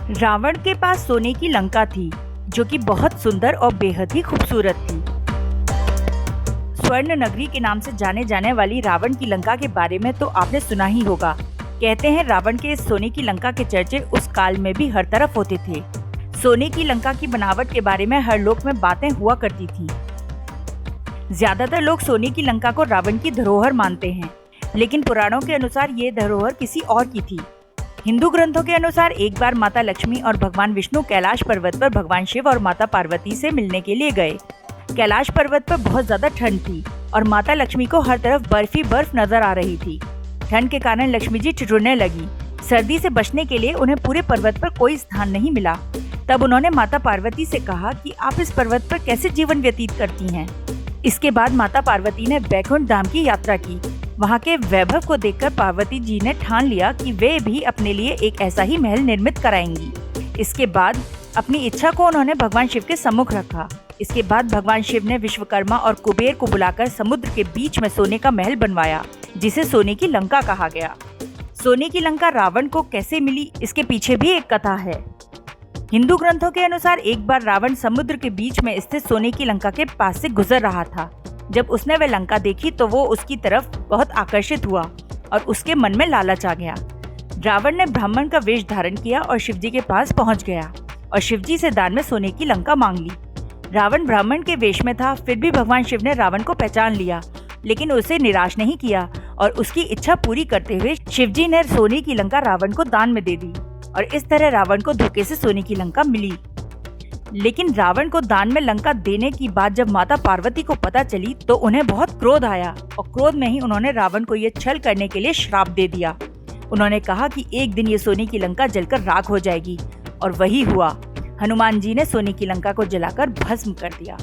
रावण के पास सोने की लंका थी जो कि बहुत सुंदर और बेहद ही खूबसूरत थी। स्वर्ण नगरी के नाम से जाने जाने वाली रावण की लंका के बारे में तो आपने सुना ही होगा। कहते हैं रावण के इस सोने की लंका के चर्चे उस काल में भी हर तरफ होते थे। सोने की लंका की बनावट के बारे में हर लोक में बातें हुआ करती थी। ज्यादातर लोग सोने की लंका को रावण की धरोहर मानते हैं, लेकिन पुराणों के अनुसार ये धरोहर किसी और की थी। हिंदू ग्रंथों के अनुसार एक बार माता लक्ष्मी और भगवान विष्णु कैलाश पर्वत पर भगवान शिव और माता पार्वती से मिलने के लिए गए। कैलाश पर्वत पर बहुत ज्यादा ठंड थी और माता लक्ष्मी को हर तरफ बर्फ ही बर्फ नजर आ रही थी। ठंड के कारण लक्ष्मी जी ठिठुरने लगी। सर्दी से बचने के लिए उन्हें पूरे पर्वत पर कोई स्थान नहीं मिला। तब उन्होंने माता पार्वती से कहा कि आप इस पर्वत पर कैसे जीवन व्यतीत करती हैं। इसके बाद माता पार्वती ने बैकुंठ धाम की यात्रा की। वहाँ के वैभव को देखकर पार्वती जी ने ठान लिया कि वे भी अपने लिए एक ऐसा ही महल निर्मित कराएंगी। इसके बाद अपनी इच्छा को उन्होंने भगवान शिव के सम्मुख रखा। इसके बाद भगवान शिव ने विश्वकर्मा और कुबेर को बुलाकर समुद्र के बीच में सोने का महल बनवाया, जिसे सोने की लंका कहा गया। सोने की लंका रावण को कैसे मिली, इसके पीछे भी एक कथा है। हिंदू ग्रंथों के अनुसार एक बार रावण समुद्र के बीच में स्थित सोने की लंका के पास से गुजर रहा था। जब उसने वह लंका देखी तो वो उसकी तरफ बहुत आकर्षित हुआ और उसके मन में लालच आ गया। रावण ने ब्राह्मण का वेश धारण किया और शिवजी के पास पहुंच गया और शिवजी से दान में सोने की लंका मांग ली। रावण ब्राह्मण के वेश में था, फिर भी भगवान शिव ने रावण को पहचान लिया, लेकिन उसे निराश नहीं किया और उसकी इच्छा पूरी करते हुए शिवजी ने सोने की लंका रावण को दान में दे दी और इस तरह रावण को धोखे से सोने की लंका मिली। लेकिन रावण को दान में लंका देने की बात जब माता पार्वती को पता चली तो उन्हें बहुत क्रोध आया और क्रोध में ही उन्होंने रावण को ये छल करने के लिए श्राप दे दिया। उन्होंने कहा कि एक दिन ये सोने की लंका जलकर राख हो जाएगी, और वही हुआ। हनुमान जी ने सोने की लंका को जलाकर भस्म कर दिया।